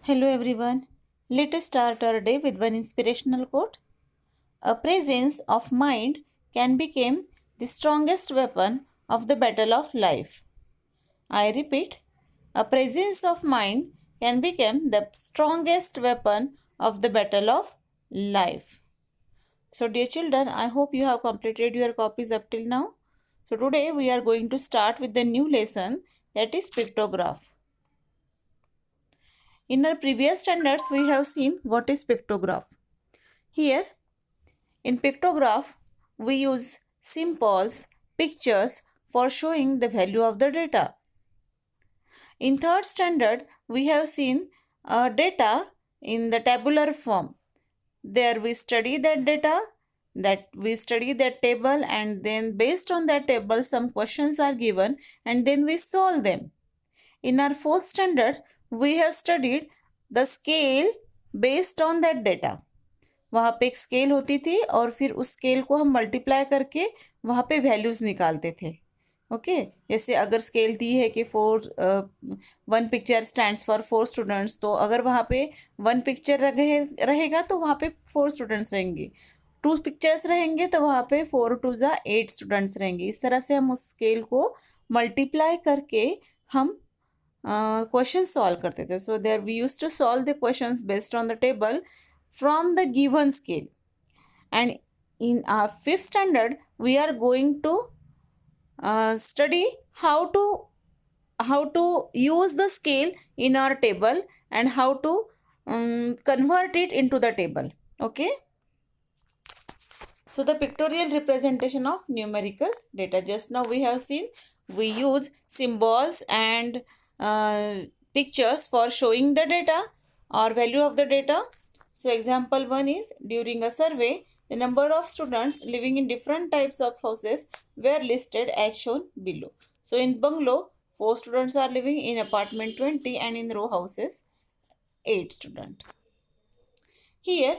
Hello everyone. Let us start our day with one inspirational quote. A presence of mind can become the strongest weapon of the battle of life. I repeat, a presence of mind can become the strongest weapon of the battle of life. So dear children, I hope you have completed your copies up till now. So today we are going to start with the new lesson, that is pictograph. In our previous standards, we have seen what is pictograph. Here, in pictograph, we use symbols, pictures for showing the value of the data. In third standard, we have seen data in the tabular form. There we study that data, that we study that table, and then based on that table some questions are given and then we solve them. In our fourth standard, we have studied the scale based on that data. वहाँ पे एक scale होती थी और फिर उस scale को हम मल्टीप्लाई करके वहाँ पे वैल्यूज़ निकालते थे. ओके जैसे अगर स्केल दी है कि one picture stands for 4 students, तो अगर वहाँ पे वन पिक्चर रहेगा तो वहाँ पे 4 स्टूडेंट्स रहेंगे. 2 पिक्चर्स रहेंगे तो वहाँ पे 4 × 2 = 8 स्टूडेंट्स रहेंगे. इस तरह से हम उस स्केल को मल्टीप्लाई करके हम क्वेश्चन सॉल्व करते थे. So there we use to solve the questions based on the table from the given scale. And in our fifth standard we are going to study how to use the scale in our table and how to convert it into the table. Okay, so the pictorial representation of numerical data, just now we have seen we use symbols and pictures for showing the data or value of the data. So example 1 is, during a survey, the number of students living in different types of houses were listed as shown below. So in bungalow, 4 students are living, in apartment 20, and in row houses 8 students. Here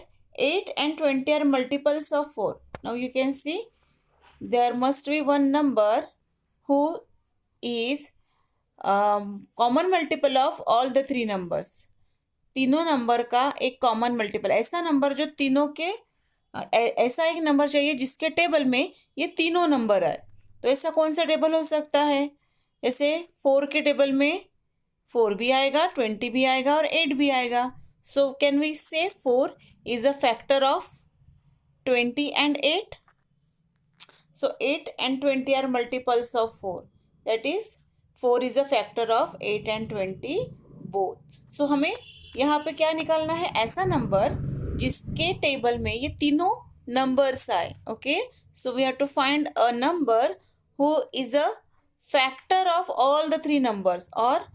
8 and 20 are multiples of 4. Now you can see there must be one number who is common multiple of all the 3 numbers. तीनों number का एक common multiple, ऐसा number जो तीनों के ऐसा एक number चाहिए जिसके टेबल में ये तीनों नंबर आए. तो ऐसा कौन सा टेबल हो सकता है? जैसे 4 के टेबल में 4 भी आएगा, 20 भी आएगा और 8 भी आएगा. सो कैन वी से 4 is a factor of 20 and 8. So 8 and 20 are multiples of 4. That is 4 is a factor of 8 and 20 both. So हमें यहाँ पे क्या निकालना है? ऐसा नंबर जिसके टेबल में ये तीनों नंबर्स आए. Okay, so we have to find a number who is a factor of all the 3 numbers, और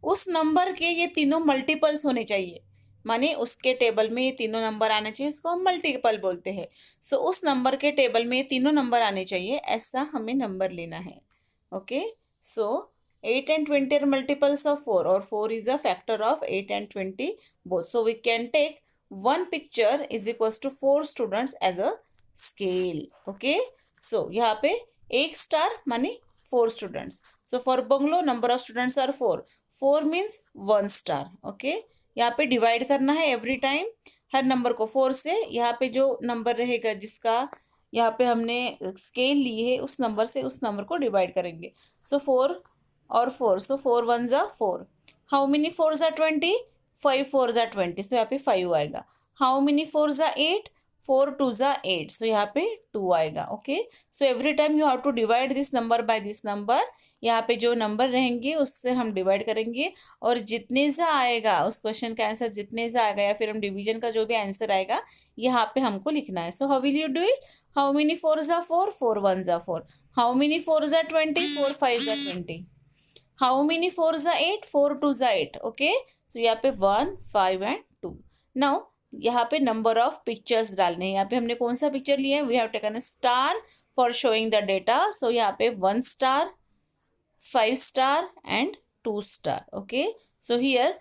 उस नंबर के ये तीनों मल्टीपल्स होने चाहिए. माने उसके टेबल में ये तीनों नंबर आने चाहिए, उसको हम मल्टीपल बोलते हैं. सो उस नंबर के टेबल में ये तीनों नंबर आने चाहिए, ऐसा हमें नंबर लेना है. Okay, so 8 and 20 are multiples of 4, or 4 is a factor of 8 and 20 both. So we can take one picture is equals to 4 students as a scale. Okay, so यहाँ पे एक स्टार माने 4 students. So for bungalow number of students are 4. 4 means 1 star. Okay, यहाँ पे divide करना है every time हर number को 4 से. यहाँ पे जो नंबर रहेगा जिसका यहाँ पे हमने स्केल ली है उस नंबर से उस नंबर को डिवाइड करेंगे. सो 4 और 4, so 4 1s are 4. How many 4s are 20? 5 4s are 20, so यहाँ पे 5 आएगा. How many 4s are 8? 4 2s are 8, so यहाँ पे 2 आएगा. Okay, so every time you have to divide this number by this number. यहाँ पे जो नंबर रहेंगे उससे हम डिवाइड करेंगे, और जितने सा आएगा उस क्वेश्चन का आंसर जितने सा आएगा या फिर हम डिवीजन का जो भी आंसर आएगा यहाँ पे हमको लिखना है. So how will you do it? How many 4s are 4? 4 1s are 4. How many 4s are 20? 4 5s are 20. How many 4s are 8? 4 2s are 8. Okay, so यहाँ पे 1 5 and 2. Now यहाँ पे नंबर ऑफ पिक्चर्स डालने हैं. यहाँ पे हमने कौन सा पिक्चर लिया है? We have taken a star for showing the data. So यहाँ पे 1 star, 5 star and 2 star. Okay, so here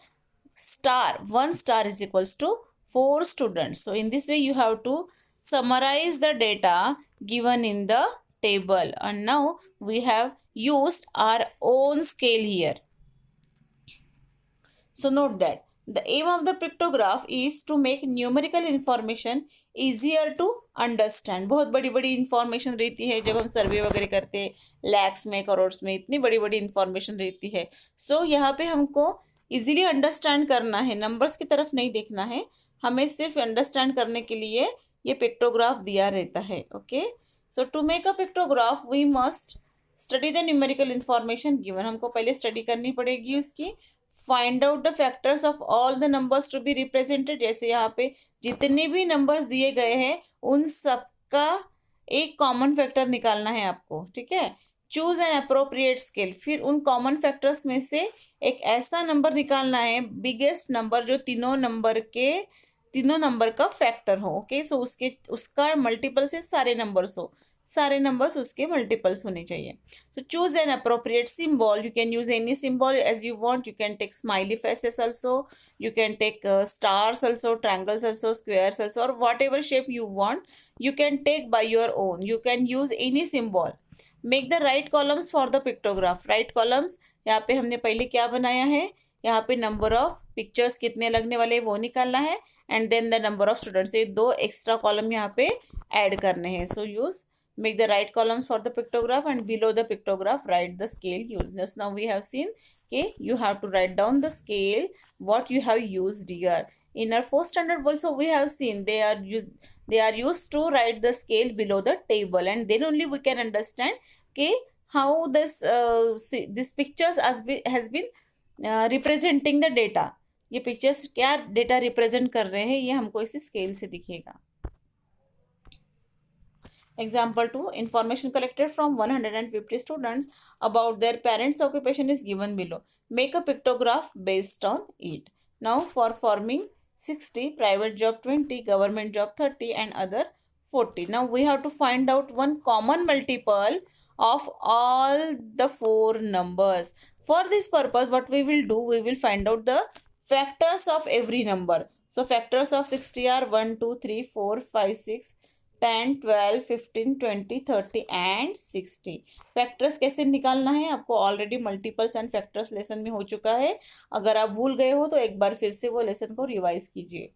star 1 star is equals to 4 students. So in this way you have to summarize the data given in the table, and now we have used our own scale here. So note that The aim of the pictograph is to make numerical information easier to understand. बहुत बड़ी बड़ी information रहती है जब हम सर्वे वगैरह करते हैं, लैक्स में करोड़ में इतनी बड़ी बड़ी इंफॉर्मेशन रहती है. सो यहाँ पे हमको इजीली अंडरस्टैंड करना है, नंबर्स की तरफ नहीं देखना है, हमें सिर्फ अंडरस्टैंड करने के लिए ये पिक्टोग्राफ दिया रहता है. Okay, so to make a pictograph we must study the numerical information given. हमको पहले स्टडी करनी पड़ेगी उसकी. Find out the factors of all the numbers to be represented. जैसे यहाँ पे जितने भी नंबर्स दिए गए हैं उन सबका एक कॉमन फैक्टर निकालना है आपको. ठीक है, चूज एन अप्रोप्रिएट स्केल. फिर उन कॉमन फैक्टर्स में से एक ऐसा नंबर निकालना है, बिगेस्ट नंबर, जो तीनों नंबर का फैक्टर हो. ओके, सो उसका मल्टीपल से सारे नंबर्स हो, सारे नंबर्स उसके मल्टीपल्स होने चाहिए. So choose an appropriate symbol. You can use any symbol as you want. You can take smiley faces also, you can take stars also, triangles also, squares also, or whatever shape you want you can take by your own. You can use any symbol. Make the right columns for the pictograph. right columns, यहाँ पे हमने पहले क्या बनाया है, यहाँ पे number of pictures कितने लगने वाले वो निकालना है, and then the number of students. ये दो एक्स्ट्रा कॉलम यहाँ पे ऐड करने हैं. So use make the right columns for the pictograph, and below the pictograph write the scale used. Just now we have seen, okay, you have to write down the scale what you have used here. In our 4th standard also we have seen they are used to write the scale below the table, and then only we can understand, okay, how this pictures has been representing the data. ये pictures क्या data represent कर रहे हैं, ये हमको इसी scale से दिखेगा. Example 2. Information collected from 150 students about their parents' occupation is given below. Make a pictograph based on it. Now for forming 60, private job 20, government job 30, and other 40. Now we have to find out one common multiple of all the 4 numbers. For this purpose, what we will do, we will find out the factors of every number. So factors of 60 are 1, 2, 3, 4, 5, 6, 10, 12, 15, 20, 30 and 60. Factors कैसे निकालना है आपको already multiples and factors lesson में हो चुका है. अगर आप भूल गए हो तो एक बार फिर से वो लेसन को रिवाइज कीजिए.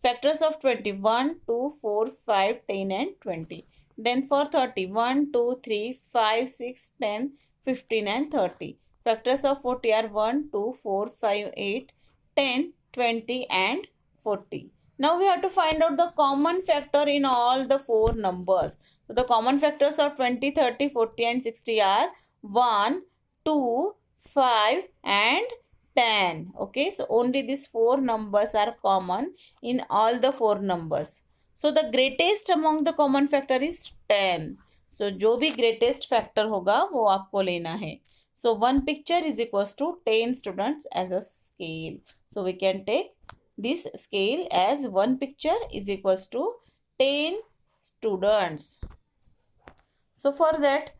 Factors of 20, 1, 2, 4, 5, 10 and 20. Then for 30, 1, 2, 3, 5, 6, 10, 15 and 30. Factors of 40 are 1, 2, 4, 5, 8, 10, 20 and 40. Now we have to find out the common factor in all the 4 numbers. So the common factors of 20, 30, 40 and 60 are 1, 2, 5 and 10. Okay, so only these 4 numbers are common in all the 4 numbers. So the greatest among the common factor is 10. So जो भी greatest factor होगा वो आपको लेना है. So one picture is equals to 10 students as a scale. So we can take this scale as one picture is equals to 10 students. So for that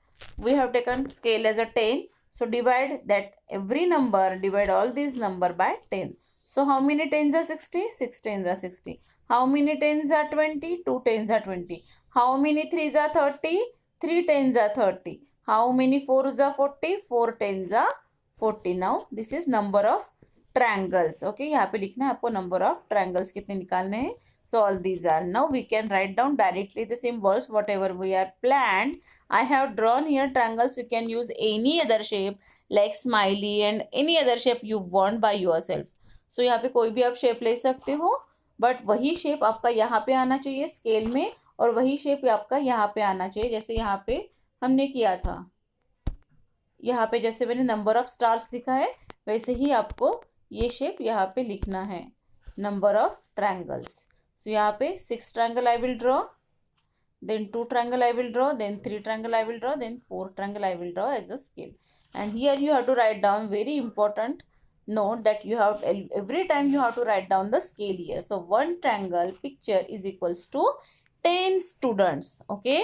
we have taken scale as a 10. So divide that every number, divide all these number by 10. So how many 10s are 60? 6 10s are 60. How many 10s are 20? 2 10s are 20. How many 3s are 30? 3 10s are 30. How many 4s are 40? 4 10s are 40. Now this is number of triangles. Okay, यहाँ पे लिखना है आपको number of triangles कितने निकालने हैं. So all these are. Now we can write down directly the symbols whatever we are planned. I have drawn here triangles. You can use any other shape like smiley and any other shape you want by yourself. So यहाँ पे कोई भी आप shape ले सकते हो, but वही shape आपका यहाँ पे आना चाहिए स्केल में, और वही शेप आपका यहाँ पे आना चाहिए. जैसे यहाँ पे हमने किया था, यहाँ पे जैसे मैंने नंबर ऑफ स्टार्स लिखा है वैसे ही आपको ये शेप यहाँ पे लिखना है, नंबर ऑफ ट्रायंगल्स. सो यहाँ पे 6 triangle I will draw, then 2 triangle I will draw, then 3 triangle I will draw, then 4 triangle I will draw as a scale. And here you have to write down, very important note that you have every time you have to write down the scale here. So one triangle picture is equals to 10 students. Okay,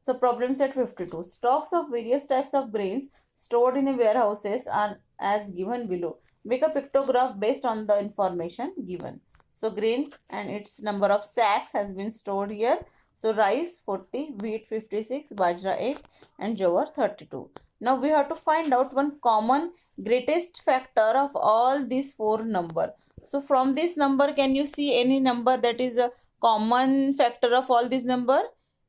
so problem set 52. Stocks of various types of grains stored in the warehouses are as given below. Make a pictograph based on the information given. So grain and its number of sacks has been stored here. So rice 40, wheat 56, bajra 8 and jowar 32. Now we have to find out one common greatest factor of all these four number. So from this number, can you see any number that is a common factor of all these number?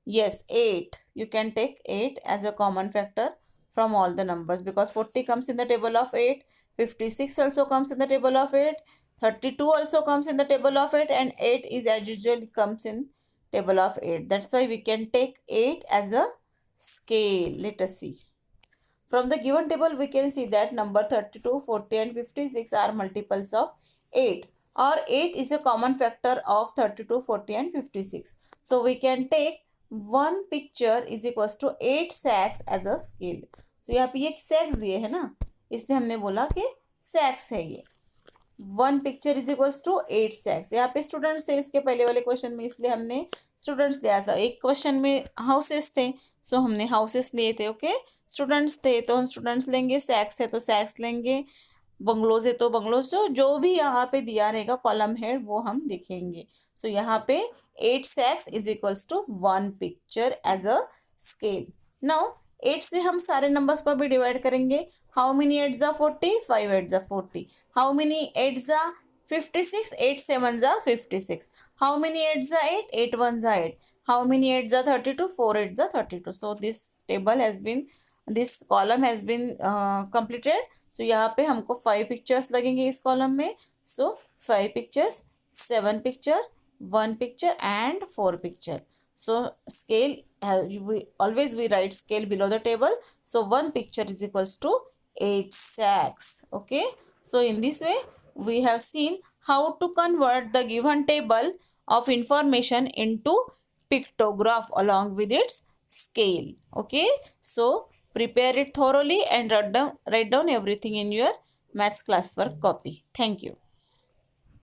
Yes, 8. You can take 8 as a common factor from all the numbers, because 40 comes in the table of 8, 56 also comes in the table of 8, 32 also comes in the table of 8, and 8 is as usual comes in table of 8. That's why we can take 8 as a scale. Let us see. From the given table, we can see that number 32, 40 and 56 are multiples of 8, or 8 is a common factor of 32, 40 and 56. So we can take one picture is equals to 8 sacks as a scale. So यहाँ पे ये sacks दिए है ना, इसलिए हमने बोला कि sacks है ये. One picture is equals to 8 sacks. यहाँ पे स्टूडेंट्स थे इसके पहले वाले क्वेश्चन में, इसलिए हमने स्टूडेंट्स लिया था. एक क्वेश्चन में हाउसेस थे, सो हमने हाउसेस लिए थे. ओके, स्टूडेंट्स थे तो हम स्टूडेंट्स लेंगे, सैक्स है तो सैक्स लेंगे, बंगलोज है तो बंगलोज. जो भी यहाँ पे दिया रहेगा कॉलम हेड वो हम लिखेंगे. सो यहाँ पे 8 sacks is equals to 1 picture as a scale. Now 8 से हम सारे नंबर्स को भी डिवाइड करेंगे. हाउ मेनी 8 जा 40, 5 8 जा 40. हाउ मेनी 8 जा 56, 8 7 जा 56. हाउ मेनी 8 जा 8, 8 1 जा 8. हाउ मेनी 8 जा 32, 4 8 जा 32. So this table has been, this column has been completed. So यहाँ पे हमको 5 पिक्चर्स लगेंगे इस कॉलम में. So 5 pictures, 7 picture, 1 picture and 4 picture. So scale, we write scale below the table. So 1 picture is equals to 8 sacks. Okay, so in this way we have seen how to convert the given table of information into pictograph along with its scale. Okay, so prepare it thoroughly and write down everything in your maths classwork copy. Thank you.